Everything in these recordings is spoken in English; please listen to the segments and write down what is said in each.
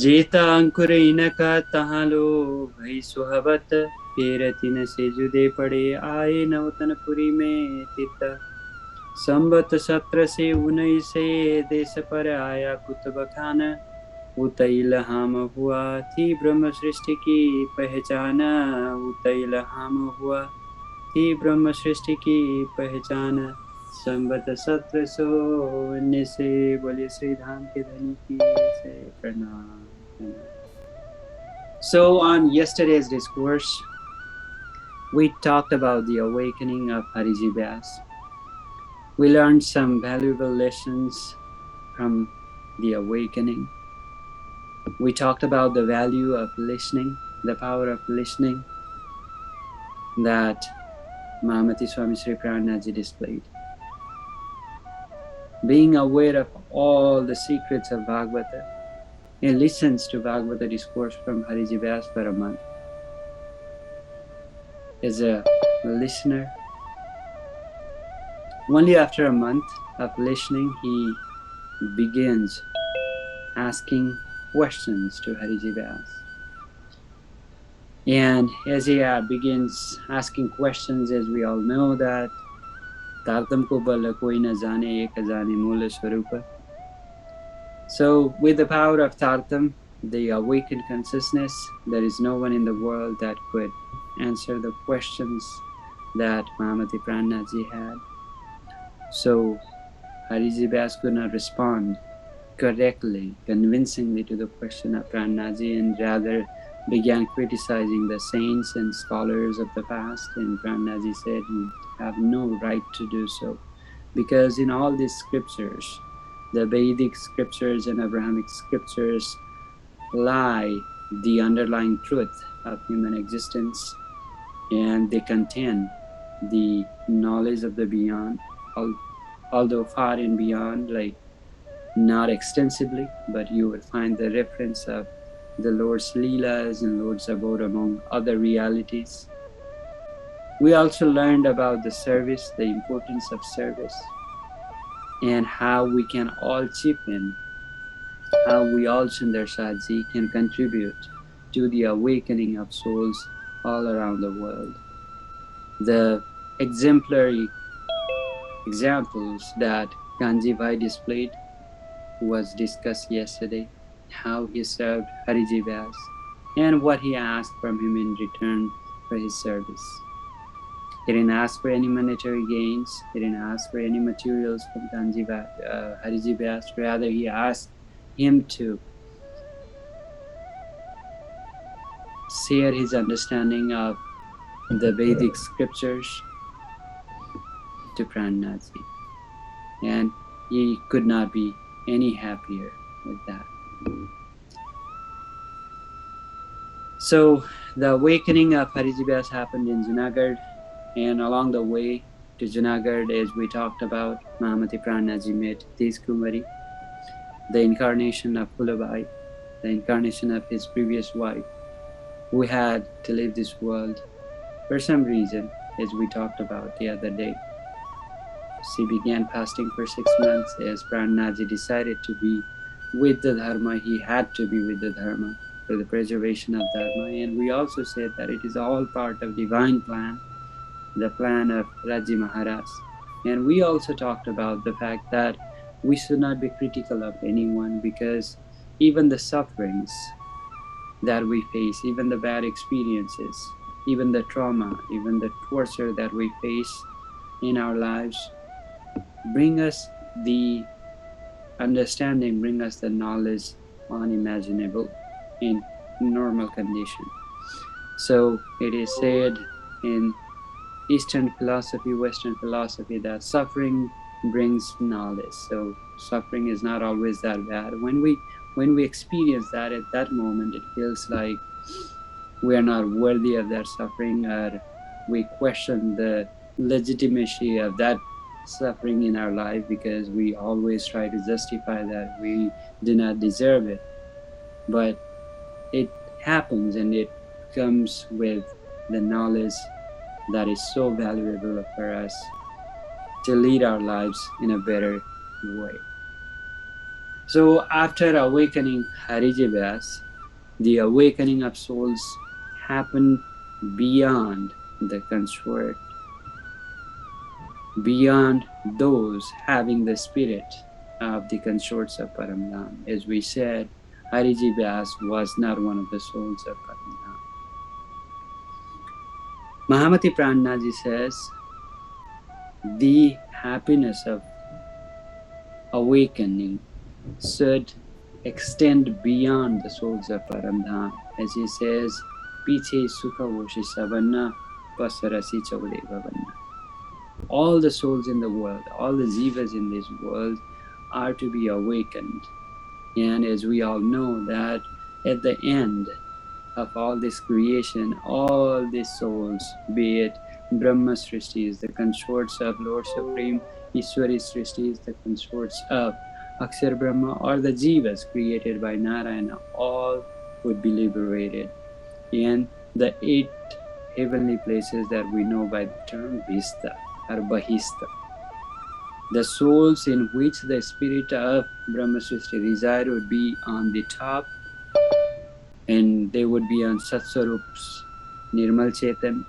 जेता अंकुर इनका तहालो भई सुहबत फिर तिन से जुदे पड़े आए नवतनपुरी में तीर्थ संबत 1719 देश पर आया कुतुब खान उतइलहाम हुआ थी ब्रह्म सृष्टि की पहचान उतइलहाम हुआ थी ब्रह्म सृष्टि की पहचान संबत 1719 बोले श्री धाम के धनी की से प्रणाम प्रणाम. So on yesterday's discourse, we talked about the awakening of Hariji Vyas. We learned some valuable lessons from the awakening. We talked about the value of listening, the power of listening that Mahamati Swami Sri Prananath displayed. Being aware of all the secrets of Bhagavata, he listens to Bhagavata discourse from Hariji Vyas for a month. As a listener, only after a month of listening, he begins asking questions to Hariji Vyas. And as he begins asking questions, as we all know that Tartam ko bala koi na jane ek jane mula swarupa. So with the power of Tartam, the awakened consciousness, there is no one in the world that could answer the questions that Mahamati Prananath had. So Hariji Vyas could not respond correctly, convincingly to the question of Prananath, and rather began criticizing the saints and scholars of the past. And Prananath said, you have no right to do so, because in all these scriptures, the Vedic scriptures and Abrahamic scriptures, lie the underlying truth of human existence, and they contain the knowledge of the beyond, although far and beyond, like not extensively, but you will find the reference of the Lord's Leelas and Lord's abode among other realities. We also learned about the service, the importance of service, and how we can all chip in, how we all, Sundar Shahji, can contribute to the awakening of souls all around the world. The exemplary examples that Kanji Bhai displayed was discussed yesterday, how he served Hariji Vyas and what he asked from him in return for his service. He didn't ask for any monetary gains, he didn't ask for any materials from Hariji Vyas, rather he asked him to share his understanding of the Vedic scriptures to Prananath, and he could not be any happier with that. So the awakening of Hariji Vyas happened in Junagadh, and along the way to Junagadh, as we talked about, Mahamati Prananath met Tej Kumari, the incarnation of Phulabai, the incarnation of his previous wife, who had to leave this world for some reason, as we talked about the other day. She began fasting for 6 months. As Prananath decided to be with the Dharma, he had to be with the Dharma for the preservation of Dharma. And we also said that it is all part of divine plan, the plan of Raji Maharaj. And we also talked about the fact that we should not be critical of anyone, because even the sufferings that we face, even the bad experiences, even the trauma, even the torture that we face in our lives, bring us the understanding, bring us the knowledge unimaginable in normal condition. So it is said in Eastern philosophy, Western philosophy, that suffering brings knowledge. So suffering is not always that bad. When we experience that, at that moment, it feels like we are not worthy of that suffering, or we question the legitimacy of that suffering in our life, because we always try to justify that we do not deserve it. But it happens, and it comes with the knowledge that is so valuable for us to lead our lives in a better way. So after awakening Hariji Vyas, the awakening of souls happened beyond the consort, beyond those having the spirit of the consorts of Paramdham. As we said, Hariji Vyas was not one of the souls of Paramdham. Mahamati Prananaji says, the happiness of awakening should extend beyond the souls of Paramdham. As he says, Piche Sukha Voshi Savanna Pasarasi Chaudeva Vanna. All the souls in the world, all the jivas in this world are to be awakened. And as we all know that at the end of all this creation, all these souls, be it Brahma Srishtis, the consorts of Lord Supreme, Ishwari Srishtis, the consorts of Akshar Brahma, or the jivas created by Narayana, all would be liberated in the 8 heavenly places that we know by the term Vista or Bahista. The souls in which the spirit of Brahma Srishti reside would be on the top, and they would be on Satswarup's Nirmal Chetan,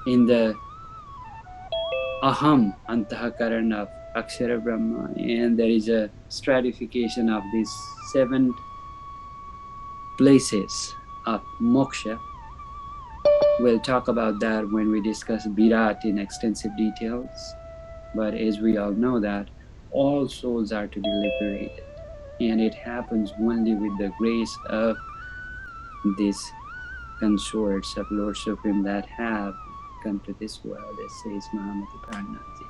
in the Aham Antahakaran of Akshara Brahma, and there is a stratification of these 7 places of moksha. We'll talk about that when we discuss Virat in extensive details, but as we all know that all souls are to be liberated, and it happens only with the grace of these consorts of Lord Supreme that have come to this world, as says Mahamati Prananath.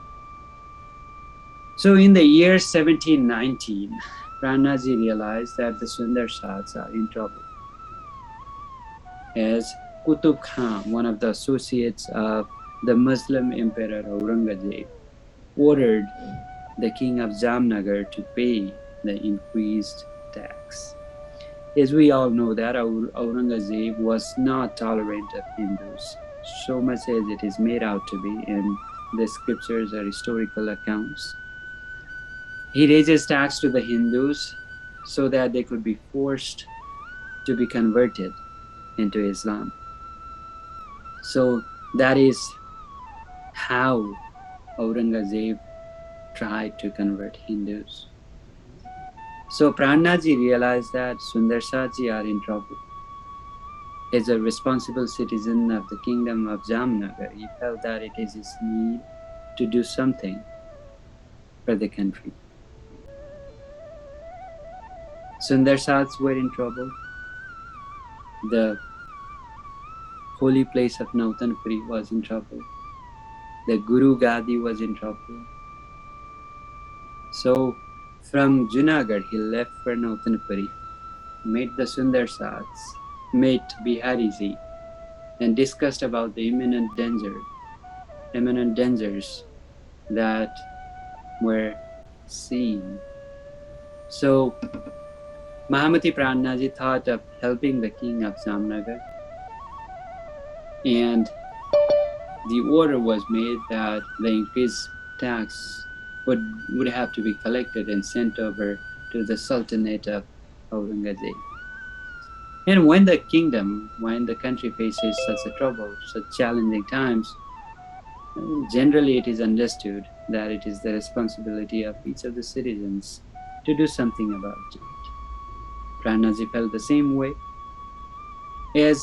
So in the year 1719, Prananath realized that the Sundar Sats are in trouble, as Qutub Khan, one of the associates of the Muslim Emperor Aurangzeb, ordered the king of Jamnagar to pay the increased tax. As we all know that Aurangzeb was not tolerant of Hindus, so much as it is made out to be in the scriptures or historical accounts. He raises tax to the Hindus so that they could be forced to be converted into Islam. So that is how Aurangzeb tried to convert Hindus. So Prananath realized that Sundar Satji are in trouble. As a responsible citizen of the kingdom of Jamnagar, he felt that it is his need to do something for the country. Sundar Sats were in trouble. The holy place of Nautanpuri was in trouble. The Guru Gadi was in trouble. So from Junagadh, he left for Nautanpuri, met the Sundar Sats, met Bihariji, and discussed about the imminent dangers that were seen. So Mahamati Prananath thought of helping the king of Jamnagar, and the order was made that the increased tax would have to be collected and sent over to the Sultanate of Aurangzeb. And when the country faces such a trouble, such challenging times, generally it is understood that it is the responsibility of each of the citizens to do something about it. Prananath felt the same way, as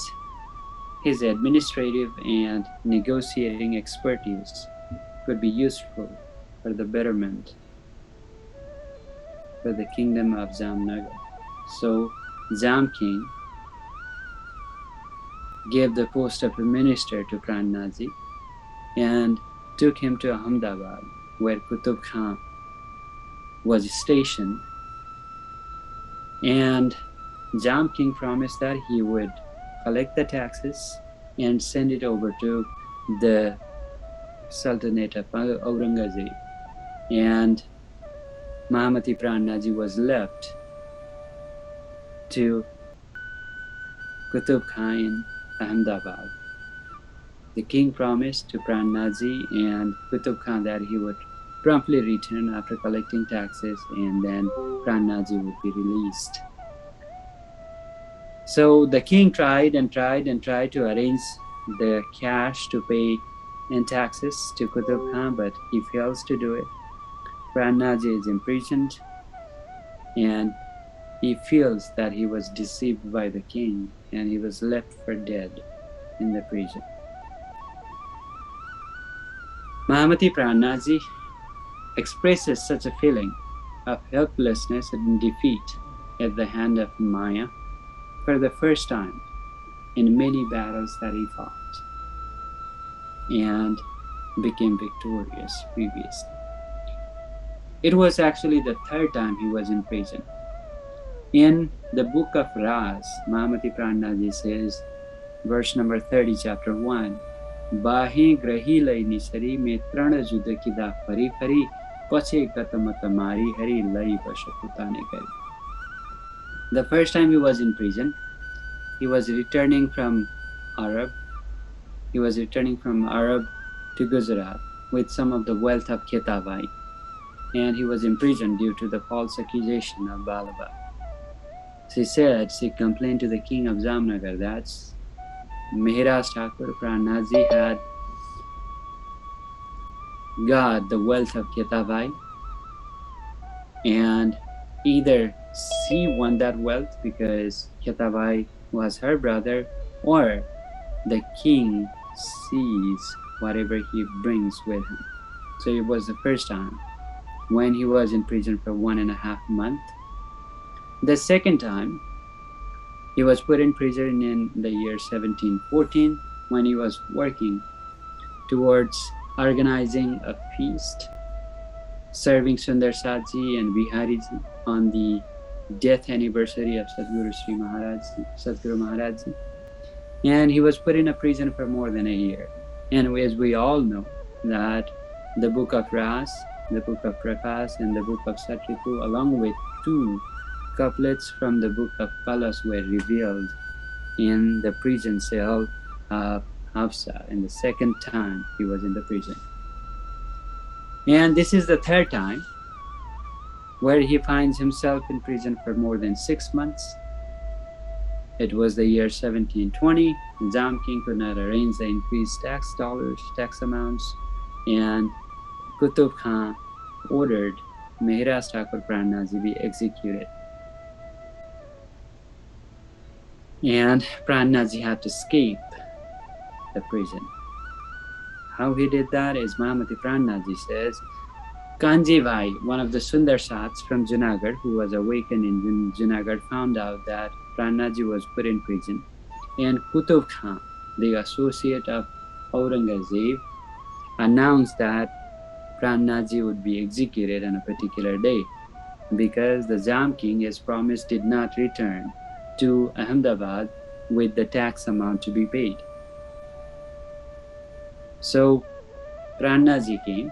his administrative and negotiating expertise could be useful for the betterment for the kingdom of Jamnagar. So Jam King gave the post of a minister to Prananath and took him to Ahmedabad, where Qutub Khan was stationed. And Jam King promised that he would collect the taxes and send it over to the Sultanate of Aurangzeb. And Mahamati Prananath was left to Qutub Khan in Ahmedabad. The king promised to Prananath and Qutub Khan that he would promptly return after collecting taxes, and then Prananaji would be released. So the king tried and tried and tried to arrange the cash to pay in taxes to Qutub Khan, but he fails to do it. Prananaji is imprisoned, and he feels that he was deceived by the king, and he was left for dead in the prison. Mahamati Prananaji expresses such a feeling of helplessness and defeat at the hand of Maya for the first time in many battles that he fought, and became victorious previously. It was actually the third time he was in prison. In the book of Ras, Mahamati Prananaji says, verse number 30, chapter 1, Bahe grahi lai nisari me trana juda kida fari fari pache katamata mari hari lai bashakutane kari. The first time he was in prison, he was returning from Arab. He was returning from Arab to Gujarat with some of the wealth of Khetabai, and he was imprisoned due to the false accusation of Balaba. She complained to the king of Jamnagar that Maharaj Thakur Prananaji had got the wealth of Khetabai, and either she won that wealth because Khetabai was her brother, or the king sees whatever he brings with him. So it was the first time when he was in prison for 1.5 months. The second time, he was put in prison in the year 1714 when he was working towards organizing a feast, serving Sundar Satji and Bihariji on the death anniversary of Satguru Maharaj. And he was put in a prison for more than a year. And as we all know, that the book of Ras, the book of Prakas, and the book of Satritu, along with 2 couplets from the book of Kalas, were revealed in the prison cell of Hafsa, in the second time he was in the prison. And this is the third time where he finds himself in prison for more than 6 months. It was the year 1720. Jam King could not arrange the increased tax amounts, and Qutub Khan ordered Maharaj Thakur Prananaji be executed. And Prananaji had to escape the prison. How he did that is Mahamati Prananaji says, Kanji Bhai, one of the Sundar Sats from Junagadh, who was awakened in Junagadh, found out that Prananaji was put in prison, and Qutub Khan, the associate of Aurangzeb, announced that Prananaji would be executed on a particular day because the Jam King, as promised, did not return to Ahmedabad with the tax amount to be paid. So Prananaji came,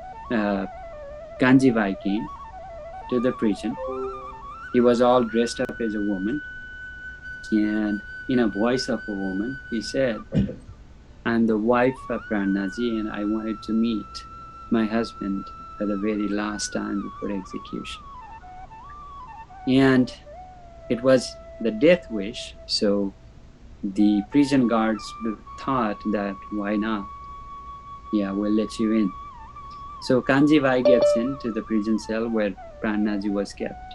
Kanji Bhai came to the prison. He was all dressed up as a woman, and in a voice of a woman, he said, I'm the wife of Prananaji, and I wanted to meet my husband for the very last time before execution. And it was the death wish, so the prison guards thought that, why not? Yeah, we'll let you in. So Kanji Bhai gets into the prison cell where Prananaji was kept,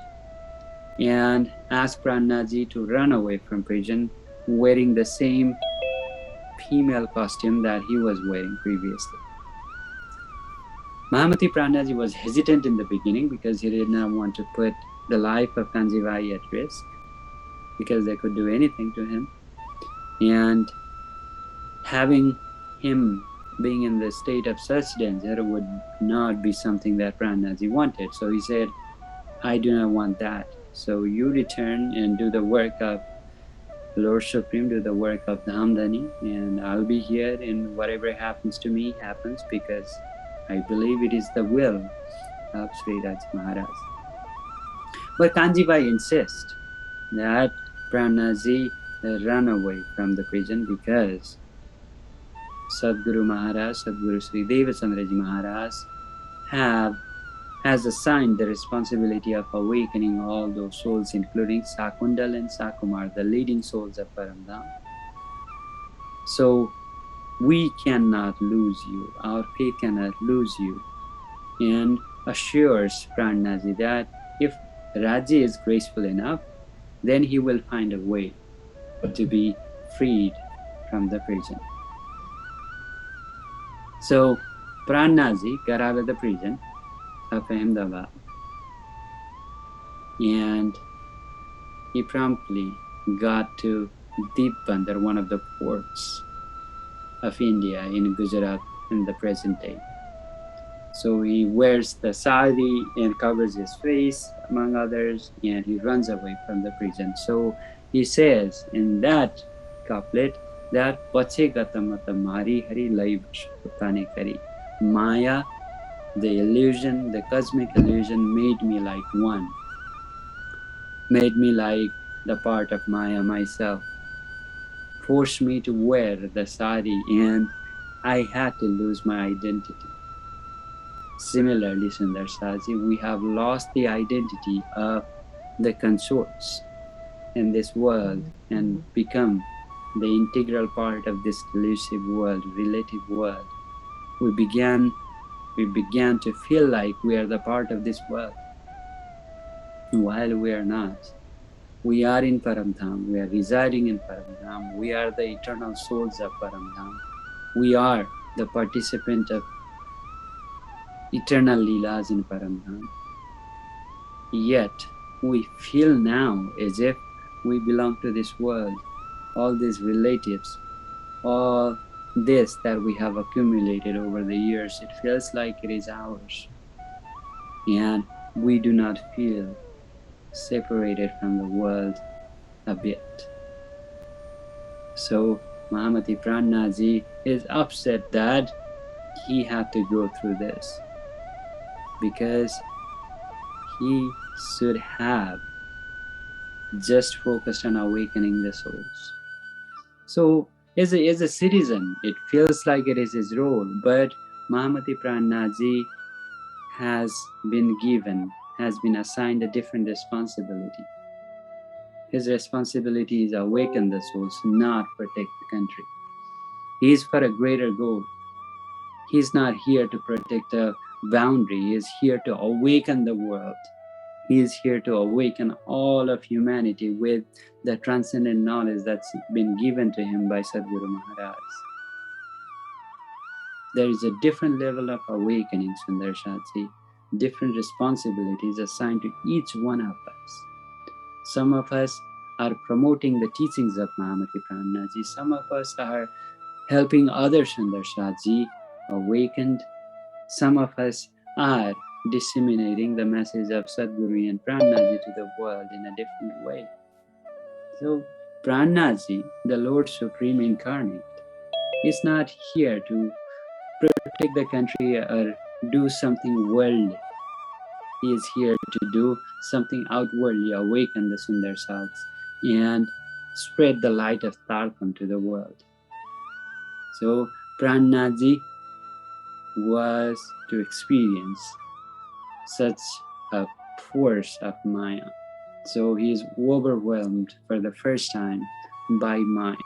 and asked Prananaji to run away from prison wearing the same female costume that he was wearing previously. Mahamati Prananaji was hesitant in the beginning because he did not want to put the life of Kanji Bhai at risk, because they could do anything to him. And having him being in the state of such danger would not be something that Prananaji wanted. So he said, I do not want that. So you return and do the work of Lord Supreme, do the work of Dhamdani, and I'll be here, and whatever happens to me happens, because I believe it is the will of Shree Maharaj. But Kanji Bhai insists that Prananaji run away from the prison because Satguru Maharaj, Satguru Sri Devchandraji Maharaj have has assigned the responsibility of awakening all those souls, including Sakundal and Sakumar, the leading souls of Paramdham. So we cannot lose you, our faith cannot lose you, and assures Prananaji that if Raji is graceful enough, then he will find a way to be freed from the prison. So Prananaji got out of the prison of Ahmedabad, and he promptly got to Deepbandar, one of the ports of India in Gujarat in the present day. So he wears the sari and covers his face, among others, and he runs away from the prison. So he says in that couplet that Pache gatamata mari hari lai putane kari. Maya, the illusion, the cosmic illusion, made me like one, made me like the part of Maya myself, forced me to wear the sari, and I had to lose my identity. Similarly, Sundar Saji, we have lost the identity of the consorts in this world and become the integral part of this delusive world, relative world. We began to feel like we are the part of this world, while we are not. We are in Paramdham, we are residing in Paramdham, we are the eternal souls of Paramdham. We are the participant of eternal Leelas in Paramdham. Yet, we feel now as if we belong to this world. All these relatives, all this that we have accumulated over the years, it feels like it is ours. And we do not feel separated from the world a bit. So Mahamati Prananaji is upset that he had to go through this, because he should have just focused on awakening the souls. So as a citizen, it feels like it is his role, but Mahamati Prananaji has been assigned a different responsibility. His responsibility is awaken the souls, not protect the country. He is for a greater goal. He is not here to protect a boundary. He is here to awaken the world. He is here to awaken all of humanity with the transcendent knowledge that's been given to him by Satguru Maharaj. There is a different level of awakening, Sundar Shadji, different responsibilities assigned to each one of us. Some of us are promoting the teachings of Mahamati Prananaji. Some of us are helping others, Sundar Shadji, awakened. Some of us are disseminating the message of Satguru and Prananaji to the world in a different way. So Prananaji, the Lord Supreme Incarnate, is not here to protect the country or do something worldly. He is here to do something outwardly, awaken the Sundar Sats and spread the light of Tarkam to the world. So Prananaji was to experience such a force of Maya. So he is overwhelmed for the first time by Maya.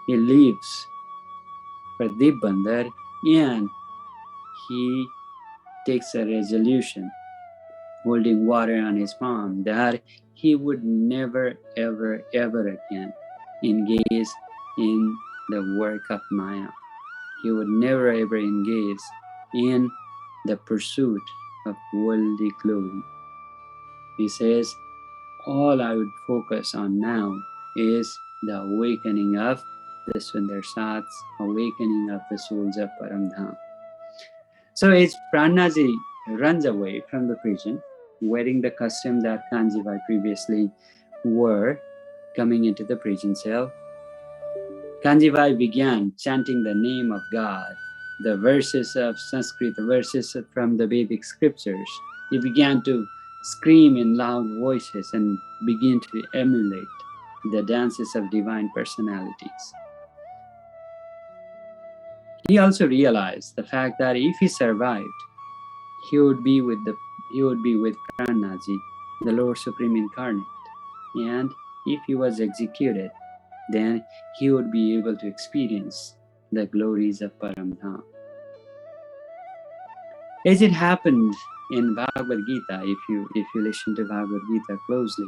He leaves for Deepbandar and he takes a resolution, holding water on his palm, that he would never, ever, ever again engage in the work of Maya. He would never, ever engage in the pursuit of worldly glory. He says, all I would focus on now is the awakening of the Sundar Sats, awakening of the souls of Paramdham. So as Prananaji runs away from the prison, wearing the costume that Kanjibai previously wore, coming into the prison cell, Kanjibai began chanting the name of God, the verses of Sanskrit, the verses from the Vedic scriptures. He began to scream in loud voices and begin to emulate the dances of divine personalities. He also realized the fact that if he survived, he would be with Prananaji, the Lord Supreme Incarnate. And if he was executed, then he would be able to experience the glories of Paramdham. As it happened in Bhagavad Gita, if you listen to Bhagavad Gita closely,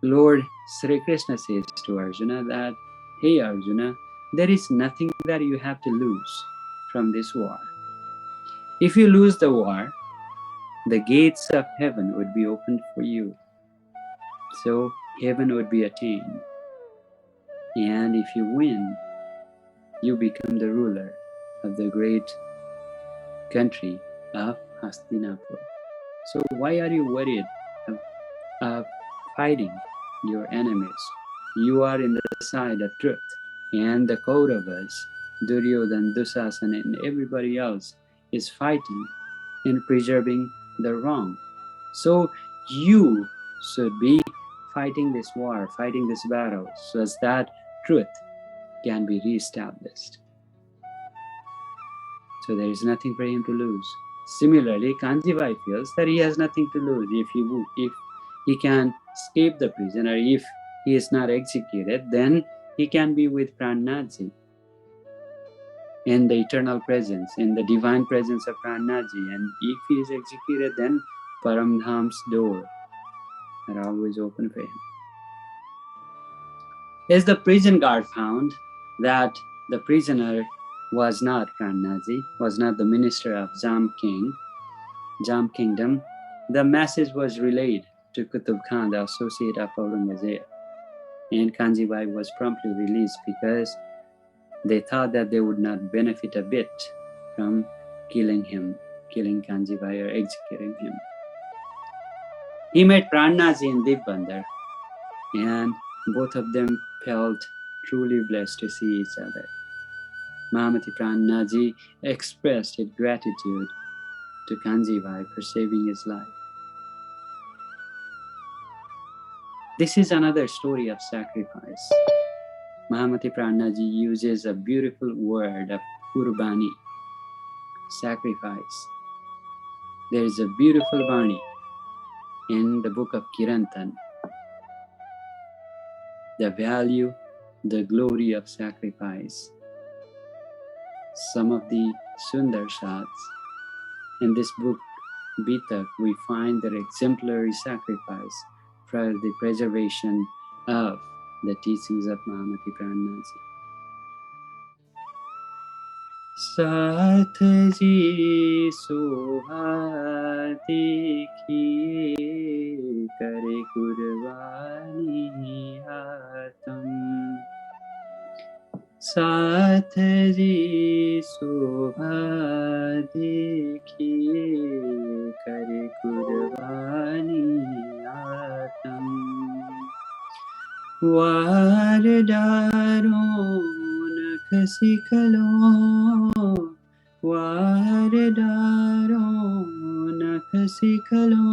Lord Sri Krishna says to Arjuna that, hey Arjuna, there is nothing that you have to lose from this war. If you lose the war, the gates of heaven would be opened for you. So heaven would be attained. And if you win, you become the ruler of the great country of Hastinapur. So why are you worried of fighting your enemies? You are in the side of truth. And the Kauravas, Duryodhana, Dusasana, and everybody else is fighting and preserving the wrong. So you should be fighting this war, fighting this battle, so as that truth can be reestablished. So there is nothing for him to lose. Similarly, Kanjibai feels that he has nothing to lose. If he can escape the prison, or if he is not executed, then he can be with Prananaji in the eternal presence, in the divine presence of Prananaji. And if he is executed, then Paramdham's door are always open for him. As the prison guard found that the prisoner was not Prananaji, was not the minister of Jam Kingdom, the message was relayed to Qutub Khan, the associate of Aurangzeb, and Kanjibai was promptly released because they thought that they would not benefit a bit from killing Kanjibai or executing him. He met Prananaji in Dibandar, and both of them felt truly blessed to see each other. Mahamati Prananaji expressed his gratitude to Kanjibai for saving his life. This is another story of sacrifice. Mahamati Prananaji uses a beautiful word of Kurbani, sacrifice. There is a beautiful Vani in the book of Kirantan. The value, the glory of sacrifice. Some of the Sundar shots in this book, Beetak, we find their exemplary sacrifice for the preservation of the teachings of Mahamati Prananaji. साथ जी शोभा देखिए करे कुर्बानी आतम साथ जी शोभा देखिए करे कुर्बानी आतम वार डारो नख सिखलो वार डारो नख सिखलो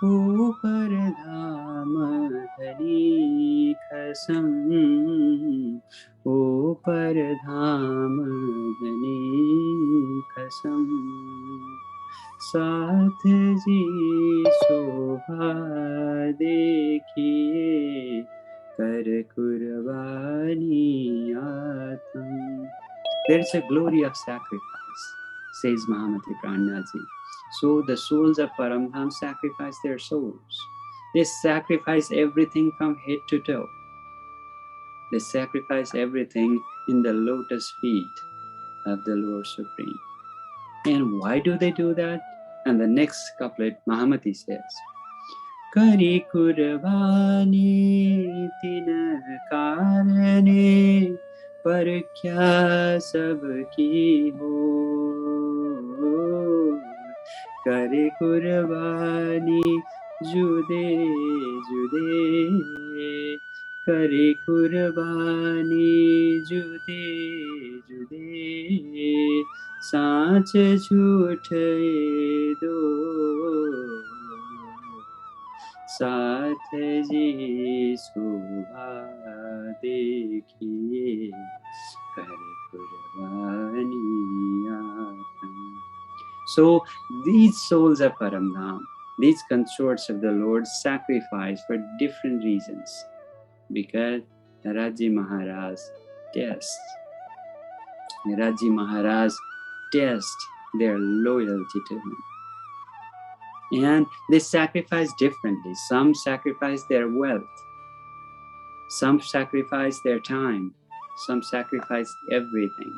ऊपर धाम धनी खसम ऊपर धाम धनी खसम साथ जी शोभा देखिए कर कुर्बानी आत्म. There is a glory of sacrifice, says Mahamati Prananaji. So the souls of Paramdham sacrifice their souls. They sacrifice everything from head to toe. They sacrifice everything in the lotus feet of the Lord Supreme. And why do they do that? And the next couplet, Mahamati says, Kari kurbani tin karane par kya sab ki ho Kari kurbani jude jude Kari kurbani jude jude सांच झूठ दो साथ जी शोभा देखिए कर कुर्बानी So these souls of Paramdham, these consorts of the Lord, sacrifice for different reasons, because Raji Maharaj tests. Raji Maharaj tests their loyalty to him. And they sacrifice differently. Some sacrifice their wealth. Some sacrifice their time. Some sacrifice everything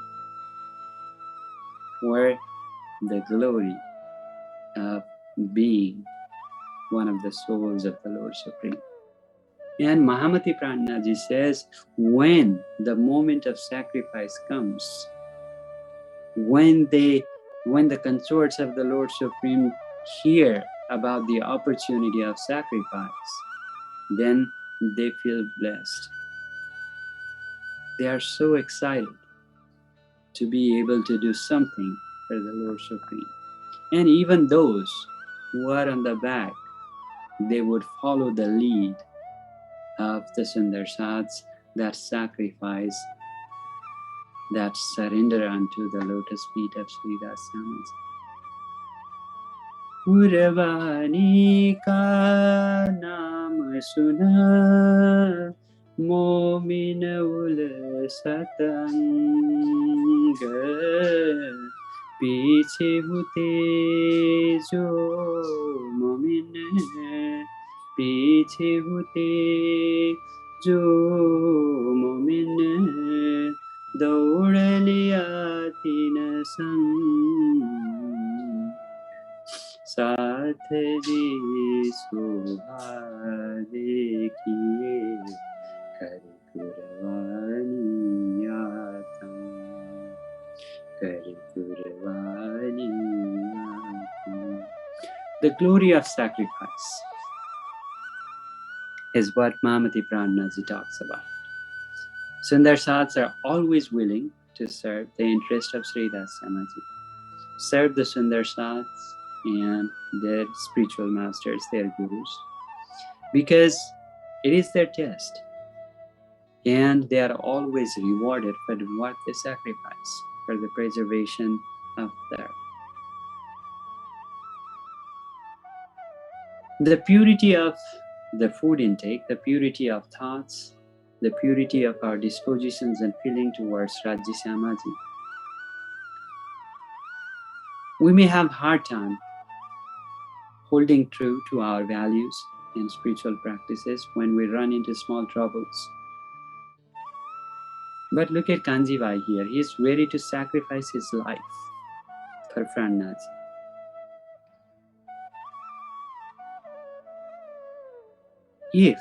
for the glory of being one of the souls of the Lord Supreme. And Mahamati Prananaji says, when the moment of sacrifice comes, when the consorts of the Lord Supreme hear about the opportunity of sacrifice, then they feel blessed. They are so excited to be able to do something for the Lord Supreme. And even those who are on the back, they would follow the lead of the Sundarsats, that sacrifice, that surrender unto the lotus feet of Sri Dasamaji. Urvani ka naam suna, momin ul satang, piche hute jo momin, piche hute jo momin, daud liya tin sang, साथ जी शोभा देखिए कर कुर्बानी आता, कर कुर्बानी आता. The glory of sacrifice is what Mahamati Prananaji talks about. Sundarsats are always willing to serve the interest of Sri Dasamaji, serve the Sundarsats and their spiritual masters, their gurus, because it is their test, and they are always rewarded for what they sacrifice for the preservation of Dharma. The purity of the food intake, the purity of thoughts, the purity of our dispositions and feeling towards Raji Samaji. We may have hard time holding true to our values and spiritual practices when we run into small troubles. But look at Kanjibai here. He is ready to sacrifice his life for Prananath. If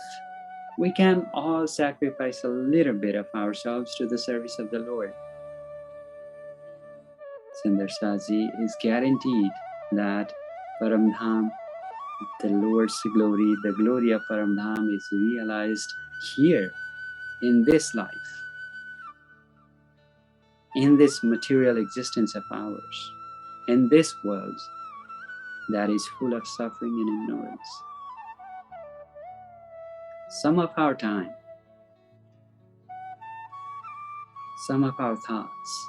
we can all sacrifice a little bit of ourselves to the service of the Lord, Sundarsaji is guaranteed that Paramdham, the Lord's glory, the glory of Paramdham is realized here in this life, in this material existence of ours, in this world that is full of suffering and ignorance. Some of our time, some of our thoughts,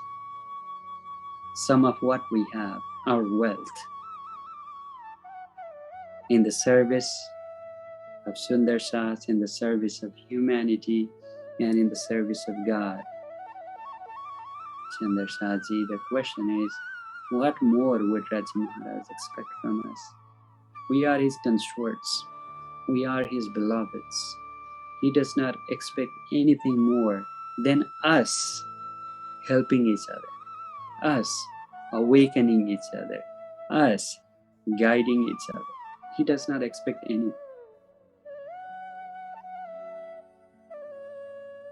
some of what we have, our wealth, in the service of Sundarsats, in the service of humanity, and in the service of God. Sundarsaji, the question is, what more would Raji Maharaj expect from us? We are his consorts. We are his beloveds. He does not expect anything more than us helping each other, us awakening each other, us guiding each other. He does not expect anything.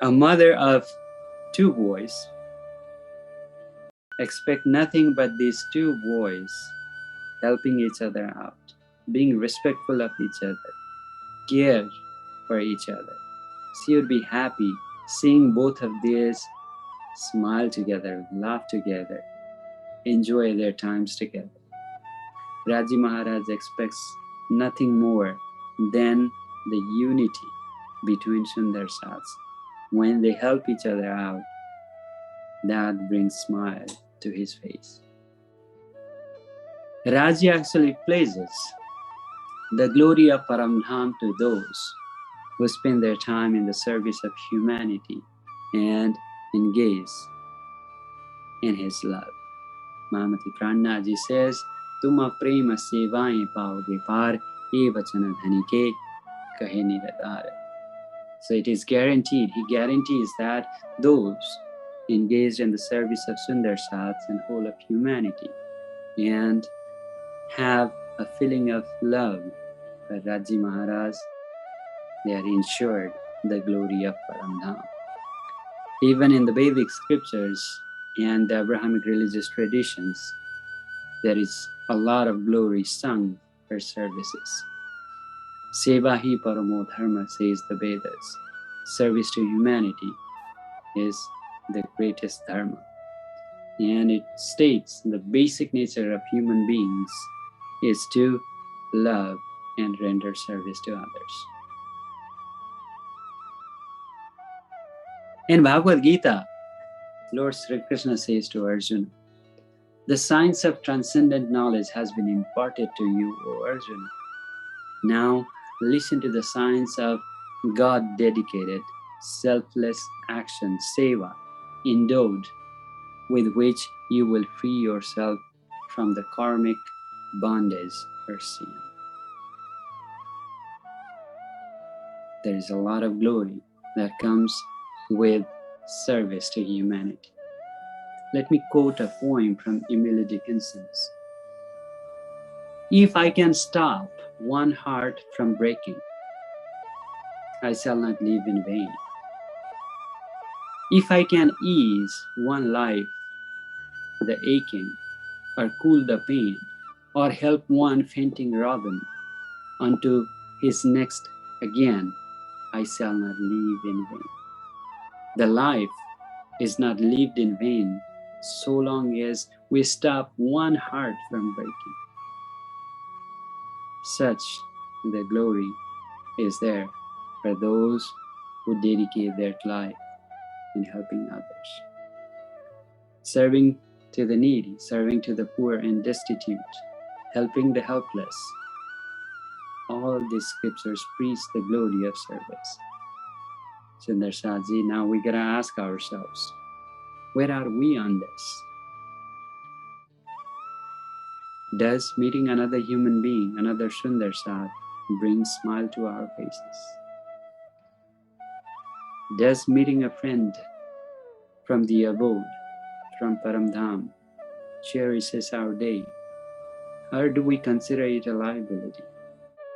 A mother of 2 boys expect nothing but these 2 boys helping each other out, being respectful of each other, care for each other. She would be happy seeing both of these smile together, laugh together, enjoy their times together. Raji Maharaj expects nothing more than the unity between Sundarsats. When they help each other out, that brings smile to his face. Raji actually places the glory of Paramdham to those who spend their time in the service of humanity and engage in his love. Mahamati Prananath says, Tuma prema sevaye paoge par e vachana dhanike kahe niradhar. So it is guaranteed, he guarantees that those engaged in the service of Sundar Sats and whole of humanity and have a feeling of love for Raji Maharaj, they are ensured the glory of Paramdham. Even in the Vedic scriptures and the Abrahamic religious traditions, there is a lot of glory sung for services. Seva hi paramo dharma, says the Vedas. Service to humanity is the greatest dharma. And it states the basic nature of human beings is to love and render service to others. In Bhagavad Gita, Lord Sri Krishna says to Arjuna, the science of transcendent knowledge has been imparted to you, O Arjuna. Now listen to the science of God-dedicated, selfless action, seva, endowed, with which you will free yourself from the karmic bondage or sin. There is a lot of glory that comes with service to humanity. Let me quote a poem from Emily Dickinson's. If I can stop one heart from breaking, I shall not live in vain. If I can ease one life the aching, or cool the pain, or help one fainting robin unto his next again, I shall not live in vain. The life is not lived in vain so long as we stop one heart from breaking. Such the glory is there for those who dedicate their life in helping others. Serving to the needy, serving to the poor and destitute, helping the helpless. All these scriptures preach the glory of service. Sundar Satji, now we gotta ask ourselves, where are we on this? Does meeting another human being, another Sundar Sat, bring smile to our faces? Does meeting a friend from the abode, from Paramdham, cherishes our day? Or do we consider it a liability?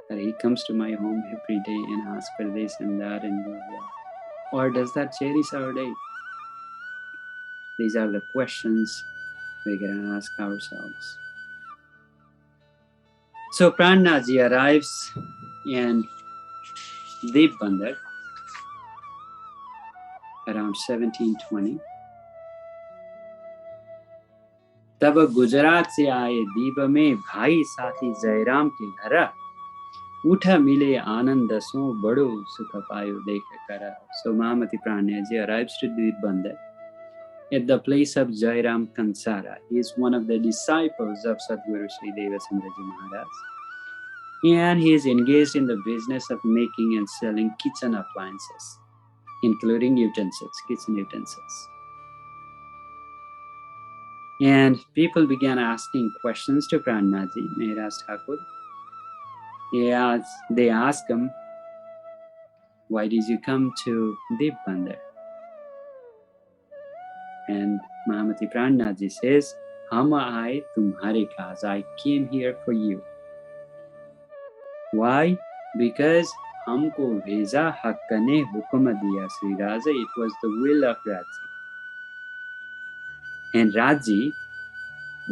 That he comes to my home every day and asks for this and that and blah, blah. Or does that cherish our day? These are the questions we're going to ask ourselves. So Prananath arrives in Devchandraji around 1720. तब गुजरात से आए दीप में भाई साथी जयराम के घर उठ मिले आनंद सो बड़ो सुख पायो देख कर. So Mahamati Prananath arrives to Devchandraji at the place of Jairam Kansara. He is one of the disciples of Satguru Sri Devchandraji Maharaj. And he is engaged in the business of making and selling kitchen appliances, including utensils, kitchen utensils. And people began asking questions to Prananathji, Maharaj Thakur. They asked him, why did you come to Devchandraji? And Mahamati Prananathji says, Hum aaye tumhare kaaz. I came here for you. Why? Because हमको भेजा हक्क ने हुक्म दिया श्री राजा. It was the will of Raji. And Raji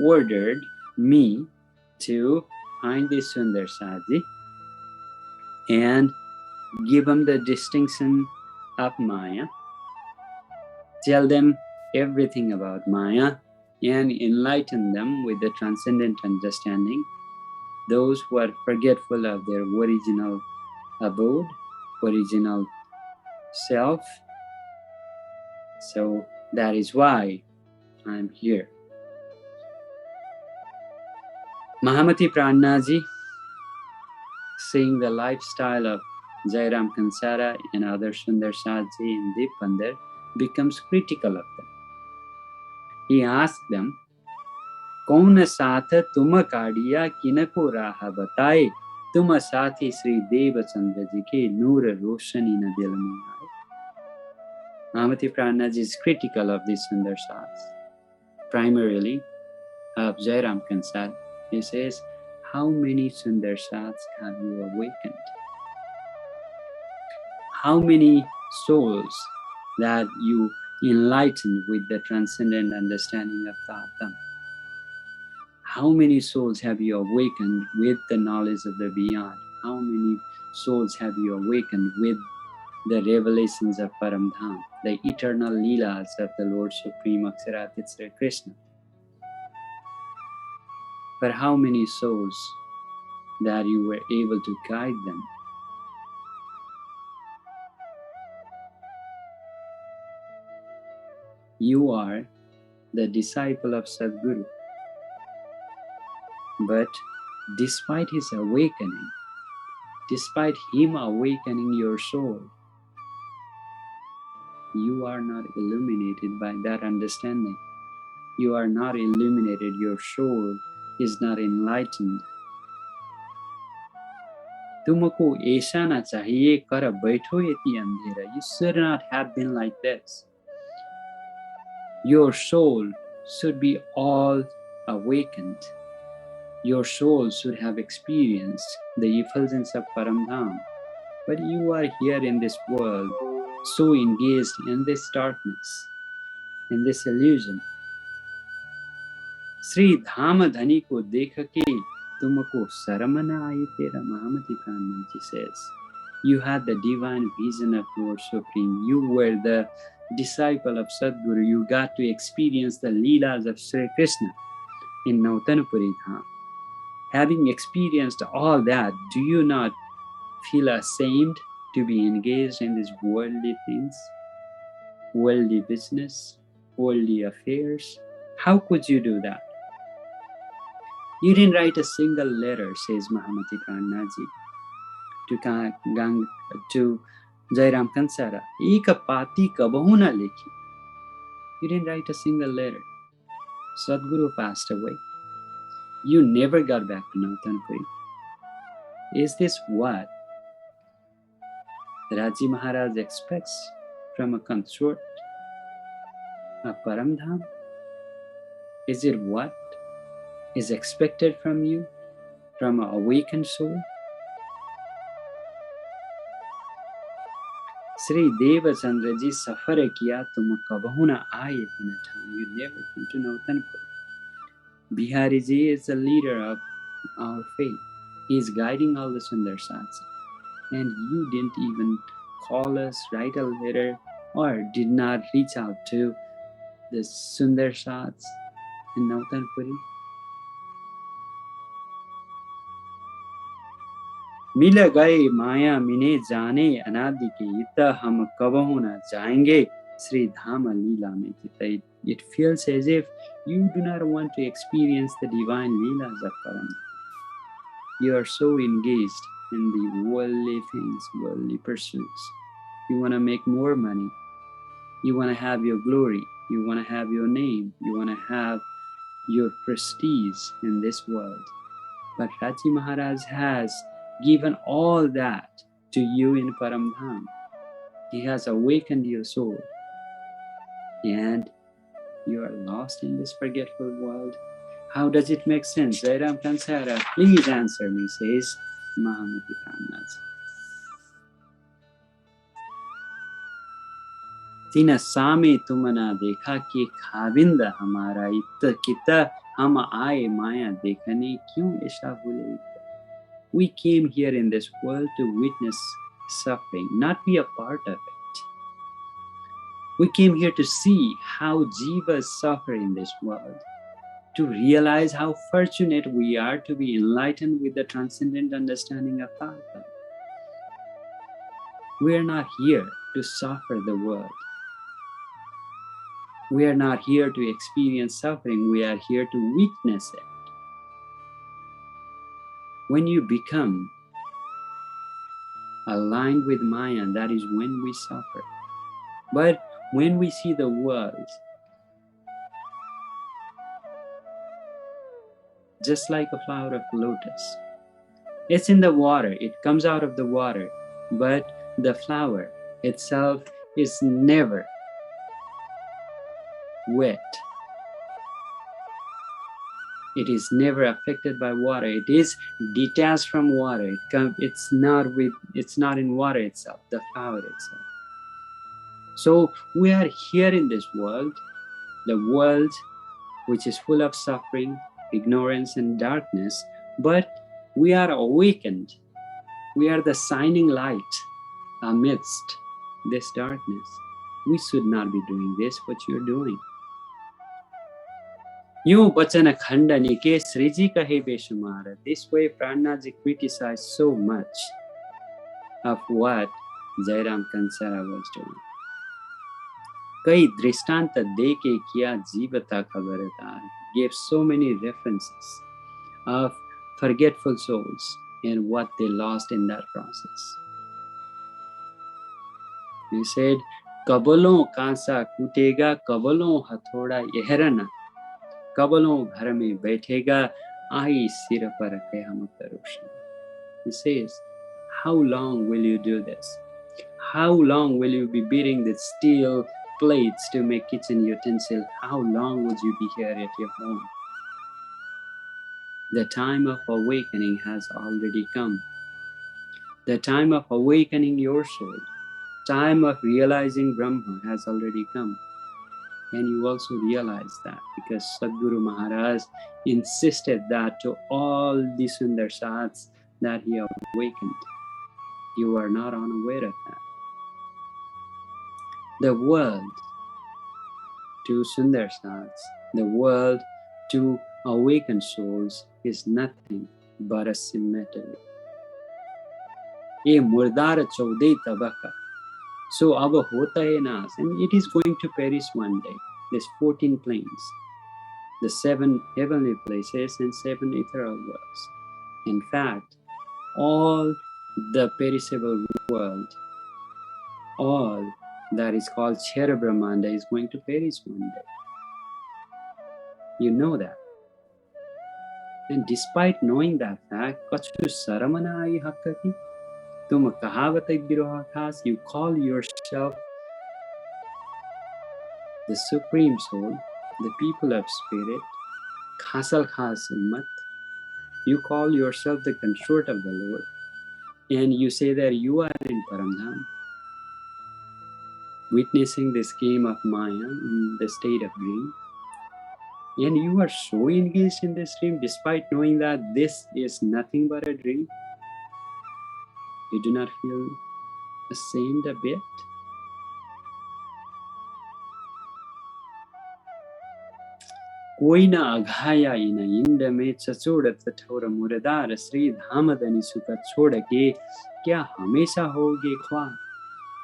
ordered me to find this Sundar Satji and give them the distinction of Maya, tell them everything about Maya, and enlighten them with the transcendent understanding, those who are forgetful of their original abode, original self. So that is why I'm here. Mahamati Prananath, seeing the lifestyle of Jairam Kansara and other Sundar Sadji in Deepandar, becomes critical of them. He asked them, कौन साथ तुम काढ़िया किनको राह बताए तुम साथी श्री देवचंद्र जी के नूर रोशनी न दिल में आए. Mahamati Prananath is critical of these Sundar Sadhs, primarily of Jairam Kansar. He says, how many Sundar Sadhs have you awakened? How many souls that you enlightened with the transcendent understanding of Dharma? How many souls have you awakened with the knowledge of the beyond? How many souls have you awakened with the revelations of Paramdham, the eternal leelas of the Lord Supreme Aksharatit Sri Krishna? But how many souls that you were able to guide them? You are the disciple of Satguru. But despite his awakening, despite him awakening your soul, you are not illuminated by that understanding. You are not illuminated, your soul is not enlightened. तुमको ऐसा ना चाहिए कर बैठो यति अंधेरा. You should not have been like this. Your soul should be all awakened. Your soul should have experienced the effulgence of Paramdham. But you are here in this world, so engaged in this darkness, in this illusion. Sri Dhama Dhani ko dekha ke tumko sharam na aaye tera, Mahamati Prananath says. You had the divine vision of Lord Supreme. You were the disciple of Satguru. You got to experience the leelas of Sri Krishna in Nautanapuri Dham. Having experienced all that, do you not feel ashamed to be engaged in these worldly things, worldly business, worldly affairs? How could you do that? You didn't write a single letter, says Mahamati Prananath to Jairam Kansara. Eka pati kabahu na lekhi. You didn't write a single letter. Sadguru passed away. You never got back to Nautanapuri. Is this what Raji Maharaj expects from a consort of Paramdham? Is it what is expected from you, from an awakened soul? Sri Devchandraji safar kiya tum kabahu na aaye tina tham. You never came to Nautanapuri. Bihariji is the leader of our faith. He is guiding all the Sundar Sadhs. And you didn't even call us, write a letter, or did not reach out to the Sundar Sadhs in Nautanapuri. मिल गए माया मिने जाने अनादि के इत हम कबहु न जाएंगे Sri Dhama Leela में चित्त. It feels as if you do not want to experience the divine Leelas of Paramdham. You are so engaged in the worldly things, worldly pursuits. You want to make more money. You want to have your glory. You want to have your name. You want to have your prestige in this world. But Raji Maharaj has given all that to you in Paramdham. He has awakened your soul. And you are lost in this forgetful world. How does it make sense? Jairam Kansara, please answer me, says Mahamati Prananath. Tina same tumana dekha ki khavinda hamara itta kita हम आए माया देखने क्यों ऐसा भूले. We came here in this world to witness suffering, not be a part of it. We came here to see how jivas suffer in this world, to realize how fortunate we are to be enlightened with the transcendent understanding of Dharma. We are not here to suffer the world. We are not here to experience suffering. We are here to witness it. When you become aligned with Maya, that is when we suffer. But when we see the world just like a flower of lotus, it's in the water, it comes out of the water, but the flower itself is never wet. It is never affected by water. It is detached from water. It's not in water itself, the flower itself. So we are here in this world, the world which is full of suffering, ignorance, and darkness, but we are awakened. We are the shining light amidst this darkness. We should not be doing this, what you're doing. You Bachana Khandani ke Shriji kahe Beshumara. This way Prananath criticized so much of what Jairam Kansara was doing. Kai drishtanta deke kiya jivata khabaradar. Gave so many references of forgetful souls and what they lost in that process. He said, Kabalon kansa kutega, kabalon hathoda yehrana, kabalon ghar mein baithega, aayi sir par qiyamat roshan. He says, how long will you do this? How long will you be beating the steel plates to make kitchen utensil? How long would you be here at your home? The time of awakening has already come. The time of awakening your soul, time of realizing Brahma has already come. And you also realize that because Satguru Maharaj insisted that to all the Sundar Sats that he awakened. You are not unaware of that. The world to Sundar Sats, the world to awakened souls is nothing but a cemetery. A murdar chaude tabaka. So aba hota hai nas, and it is going to perish one day. There's 14 planes, the 7 heavenly places and 7 ethereal worlds. In fact, all the perishable world, all that is called Chera Brahmanda is going to perish one day. You know that. And despite knowing that fact, kachu saramana ai hakkati, tum kahavat biroha khas, you call yourself the Supreme Soul, the people of spirit, khasal khas ummat. You call yourself the consort of the Lord, and you say that you are in Paramdham, witnessing this game of Maya in the state of dream. And you are so engaged in this dream, despite knowing that this is nothing but a dream. You do not feel ashamed a bit. Koina aghaya ina inda me chachoda tathora muradar Shree Dhamadani suka choda ke kya hamesha hoge khwa.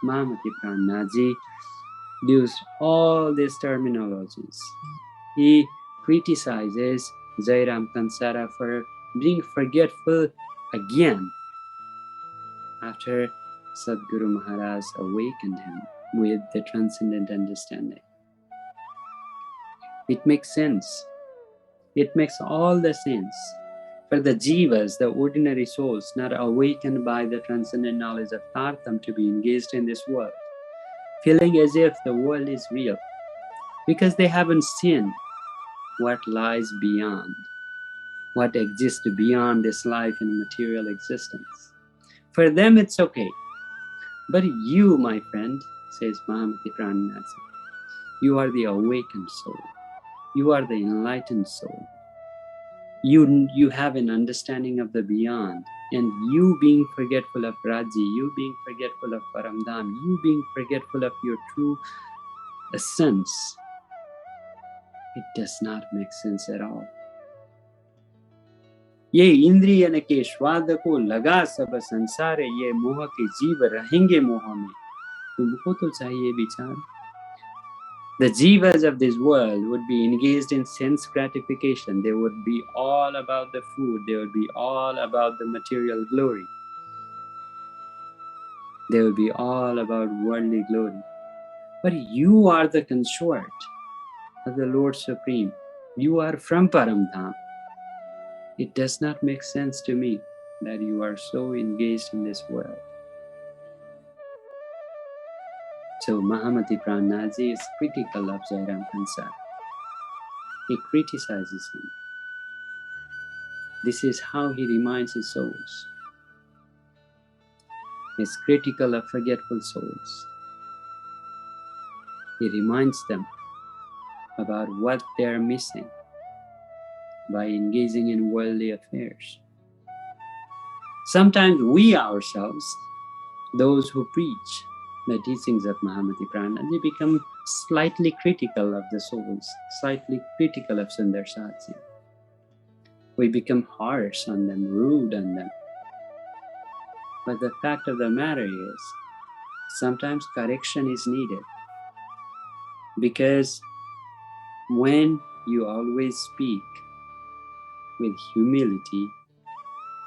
Mahamati Prananath used all these terminologies. He criticizes Jairam Kansara for being forgetful again after Satguru Maharaj awakened him with the transcendent understanding. It makes sense. It makes all the sense for the jivas, the ordinary souls, not awakened by the transcendent knowledge of Tartam, to be engaged in this world, feeling as if the world is real, because they haven't seen what lies beyond, what exists beyond this life and material existence. For them, it's okay. But you, my friend, says Mahamati Prananath, you are the awakened soul. You are the enlightened soul. You have an understanding of the beyond. And you being forgetful of Raji, you being forgetful of Paramdham, you being forgetful of your true essence, it does not make sense at all. ये इंद्रियन के स्वाद को लगा सब संसार, ये मोह के जीव रहेंगे मोह में, तुमको तो चाहिए विचार. The jivas of this world would be engaged in sense gratification. They would be all about the food. They would be all about the material glory. They would be all about worldly glory. But you are the consort of the Lord Supreme. You are from Paramdham. It does not make sense to me that you are so engaged in this world. So Mahamati Prananath is critical of Jairam Kansa. He criticizes him. This is how he reminds his souls. He is critical of forgetful souls. He reminds them about what they are missing by engaging in worldly affairs. Sometimes we ourselves, those who preach the teachings of Mahamati Prananath, become slightly critical of the souls, slightly critical of Sundar Satsi. We become harsh on them, rude on them. But the fact of the matter is, sometimes correction is needed. Because when you always speak with humility,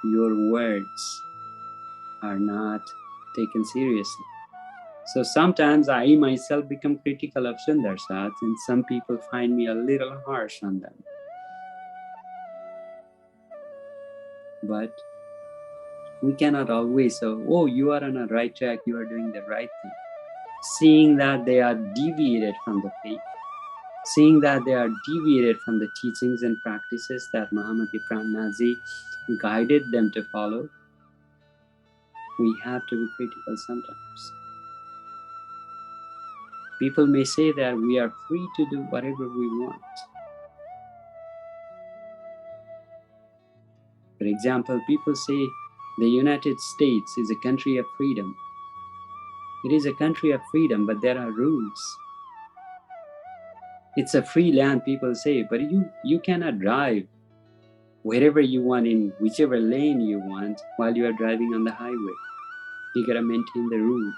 your words are not taken seriously. So sometimes I myself become critical of Sundar Sats, and some people find me a little harsh on them. But we cannot always say, oh, you are on a right track, you are doing the right thing. Seeing that they are deviated from the faith, seeing that they are deviated from the teachings and practices that Mahamati Prananath guided them to follow, we have to be critical sometimes. People may say that we are free to do whatever we want. For example, people say the United States is a country of freedom. It is a country of freedom, but there are rules. It's a free land, people say, but you cannot drive wherever you want, in whichever lane you want, while you are driving on the highway. You gotta maintain the rule.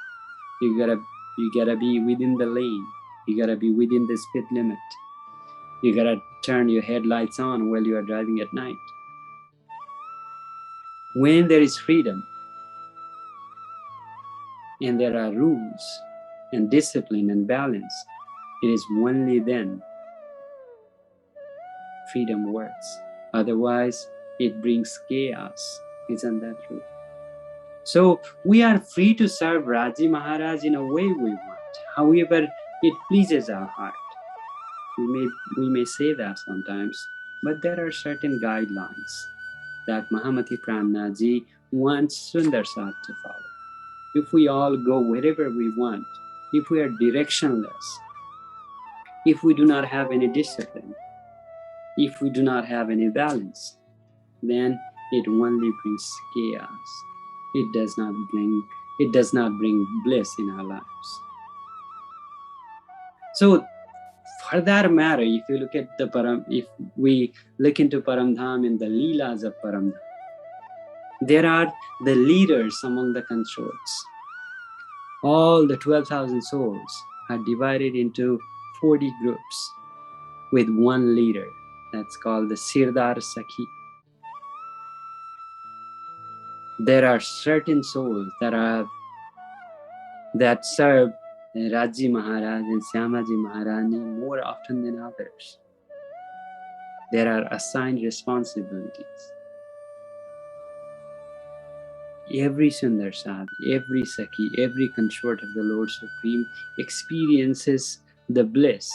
You gotta be within the lane. You gotta be within the speed limit. You gotta turn your headlights on while you are driving at night. When there is freedom, and there are rules and discipline and balance, it is only then freedom works. Otherwise, it brings chaos. Isn't that true? So we are free to serve Raji Maharaj in a way we want. However, it pleases our heart. We may say that sometimes, but there are certain guidelines that Mahamati Prananath wants Sundar Sat to follow. If we all go wherever we want, if we are directionless, if we do not have any discipline, if we do not have any balance, then it only brings chaos. It does not bring bliss in our lives. So for that matter, if you look at if we look into Paramdham and the Leelas of Paramdham, there are the leaders among the consorts. All the 12,000 souls are divided into 40 groups with one leader. That's called the Sirdar Sakhi. There are certain souls that serve Raji Maharaj and Syamaji Maharani more often than others. There are assigned responsibilities. Every Sundar Sat, every Sakhi, every consort of the Lord Supreme experiences the bliss,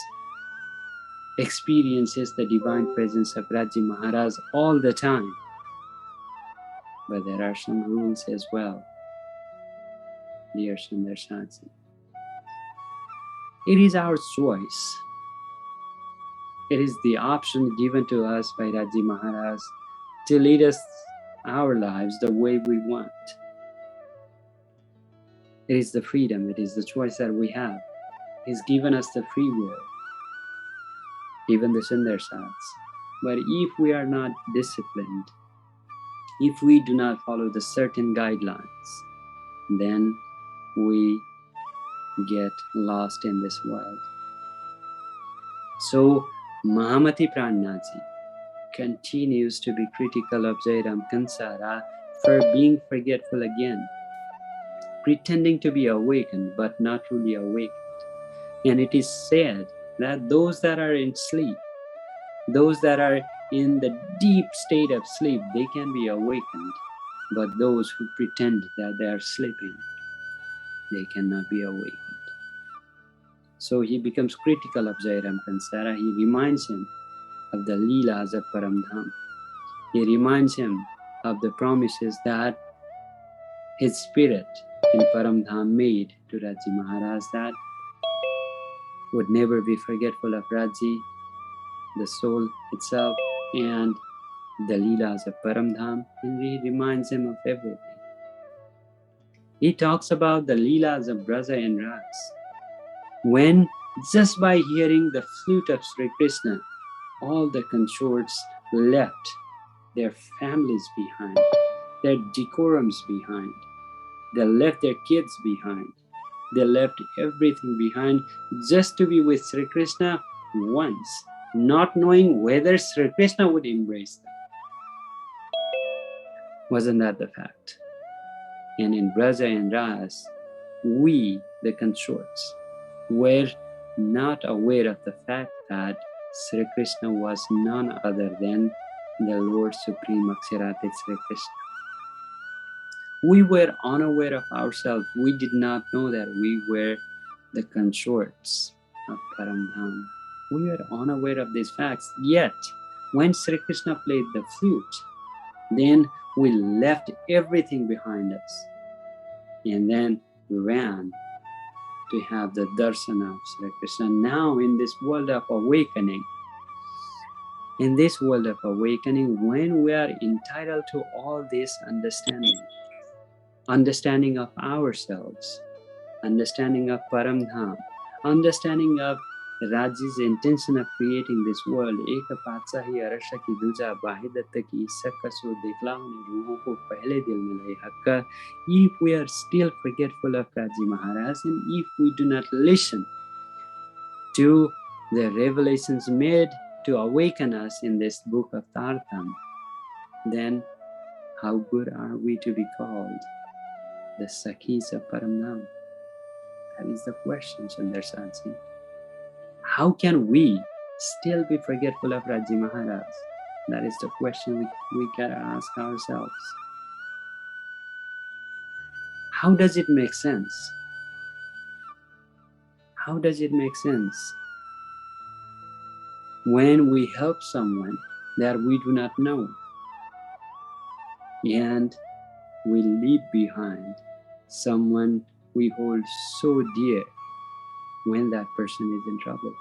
experiences the divine presence of Raji Maharaj all the time. But there are some rules as well, dear Sundar Sats. It is our choice. It is the option given to us by Raji Maharaj to lead us our lives the way we want. It is the freedom, it is the choice that we have. He's given us the free will, even the Sundar Sats. But if we are not disciplined, if we do not follow the certain guidelines, then we get lost in this world. So Mahamati Prananath continues to be critical of Jairam Kansara for being forgetful again, pretending to be awakened but not truly awakened. And it is said that those that are in sleep, those that are in the deep state of sleep, they can be awakened. But those who pretend that they are sleeping, they cannot be awakened. So he becomes critical of Jairam Kansara. He reminds him of the Leelas of Paramdham. He reminds him of the promises that his spirit in Paramdham made to Raji Maharaj, that would never be forgetful of Raji, the soul itself, and the Leelas of Paramdham, and he reminds him of everything. He talks about the Leelas of Braja and Ras, when just by hearing the flute of Sri Krishna, all the consorts left their families behind, their decorums behind, they left their kids behind, they left everything behind just to be with Sri Krishna once, not knowing whether Sri Krishna would embrace them. Wasn't that the fact? And in Braja and Ras, we, the consorts, were not aware of the fact that Sri Krishna was none other than the Lord Supreme Aksharatid Sri Krishna. We were unaware of ourselves. We did not know that we were the consorts of Paramdham. We were unaware of these facts. Yet, when Sri Krishna played the flute, then we left everything behind us. And then we ran to have the darshan of Sri Krishna. Now, in this world of awakening, when we are entitled to all this understanding of ourselves, understanding of Paramdham, understanding of Raji's intention of creating this world, Eka Patsahi Arasha ki Duja Bahidatta ki Sakka so Deklavne Ruho ko Pehle Dil Milai Hakka. If we are still forgetful of Raji Maharaj, and if we do not listen to the revelations made to awaken us in this book of Tartam, then how good are we to be called the Sakhis of Paramdham? That is the question, Chandrasansi. How can we still be forgetful of Raji Maharaj? That is the question we gotta ask ourselves. How does it make sense? How does it make sense when we help someone that we do not know and we leave behind someone we hold so dear when that person is in trouble?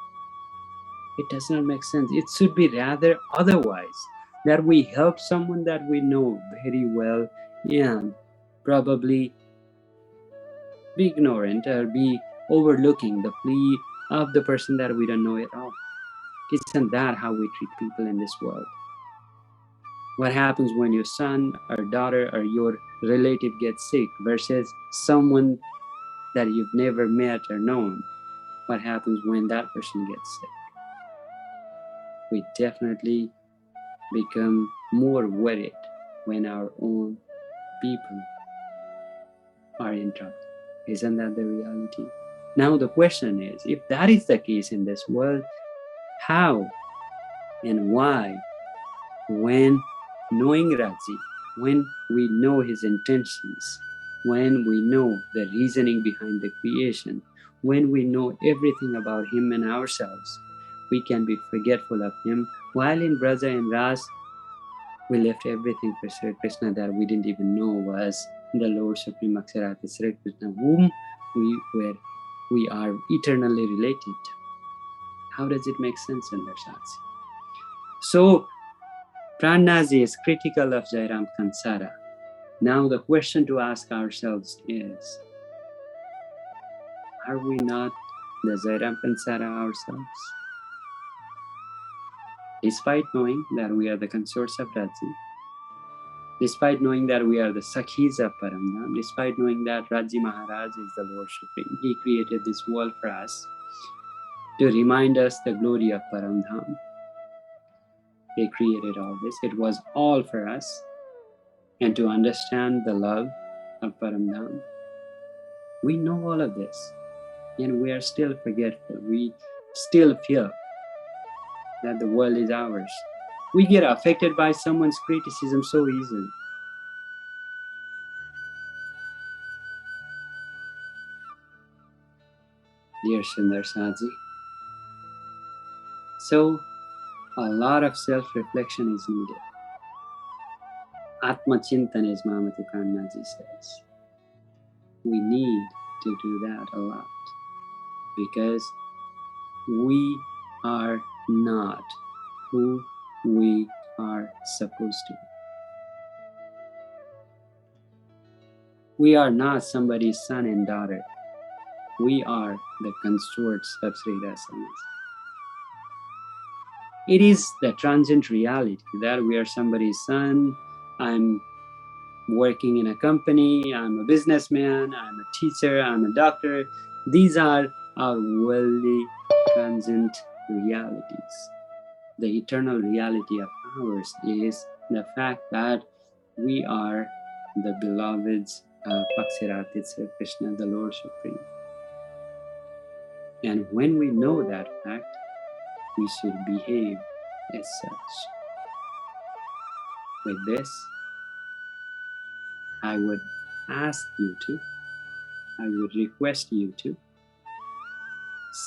It does not make sense. It should be rather otherwise, that we help someone that we know very well and probably be ignorant or be overlooking the plea of the person that we don't know at all. Isn't that how we treat people in this world? What happens when your son or daughter or your relative gets sick versus someone that you've never met or known? What happens when that person gets sick? We definitely become more worried when our own people are in trouble. Isn't that the reality? Now the question is, if that is the case in this world, how and why, when knowing Raji, when we know his intentions, when we know the reasoning behind the creation, when we know everything about him and ourselves, we can be forgetful of him, while in Braja and Ras, we left everything for Sri Krishna that we didn't even know was the Lord Supreme Aksharatid Sri Krishna, whom we are eternally related to. How does it make sense, Chandrasansi? So, Prananath is critical of Jairam Kansara. Now the question to ask ourselves is, are we not the Jairam Kansara ourselves? Despite knowing that we are the consorts of Raji, despite knowing that we are the Sakhis of Paramdham, despite knowing that Raji Maharaj is the Lord Supreme, he created this world for us, to remind us the glory of Paramdham. They created all this. It was all for us. And to understand the love of Paramdham, we know all of this. And we are still forgetful. We still feel that the world is ours. We get affected by someone's criticism so easily. Dear Sundar Sadhji, so a lot of self-reflection is needed. Atma Chintan, as Mahamati Prananath says. We need to do that a lot because we are not who we are supposed to be. We are not somebody's son and daughter. We are the consorts of Sri Rasamas. It is the transient reality that we are somebody's son. I'm working in a company, I'm a businessman, I'm a teacher, I'm a doctor. These are our worldly transient realities. The eternal reality of ours is the fact that we are the beloveds of Paksiratit Sri Krishna, the Lord Supreme. And when we know that fact, we should behave as such. With this, I would request you to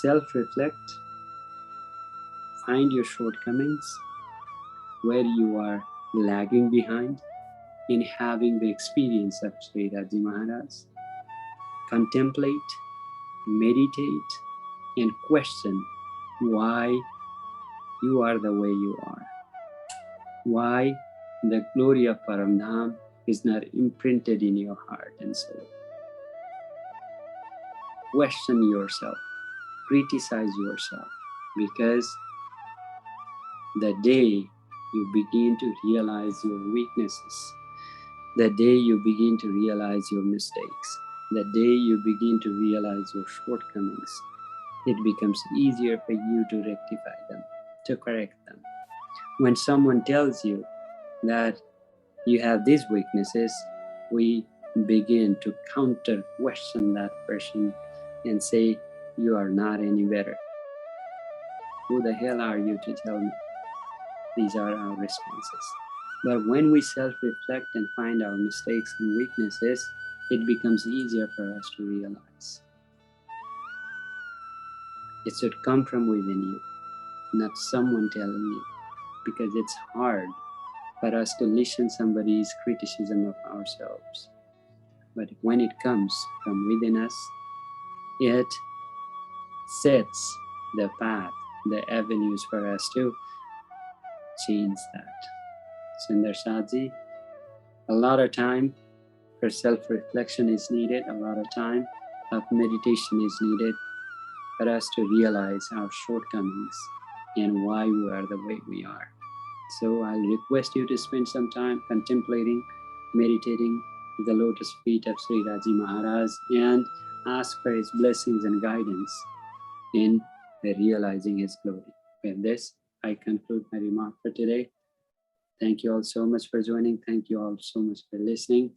self-reflect, find your shortcomings, where you are lagging behind in having the experience of Sri Raji Maharaj. Contemplate, meditate, and question why you are the way you are. Why the glory of Paramdham is not imprinted in your heart and soul. Question yourself, criticize yourself, because the day you begin to realize your weaknesses, the day you begin to realize your mistakes, the day you begin to realize your shortcomings, it becomes easier for you to rectify them, to correct them. When someone tells you that you have these weaknesses, we begin to counter question that person and say, you are not any better. Who the hell are you to tell me? These are our responses. But when we self-reflect and find our mistakes and weaknesses, it becomes easier for us to realize. It should come from within you, not someone telling you, because it's hard for us to listen somebody's criticism of ourselves. But when it comes from within us, it sets the path, the avenues for us to change that. Sundar Sadhji, a lot of time for self-reflection is needed, a lot of time of meditation is needed for us to realize our shortcomings and why we are the way we are. So I'll request you to spend some time contemplating, meditating at the lotus feet of Sri Raji Maharaj and ask for his blessings and guidance in realizing his glory. With this, I conclude my remark for today. Thank you all so much for joining. Thank you all so much for listening.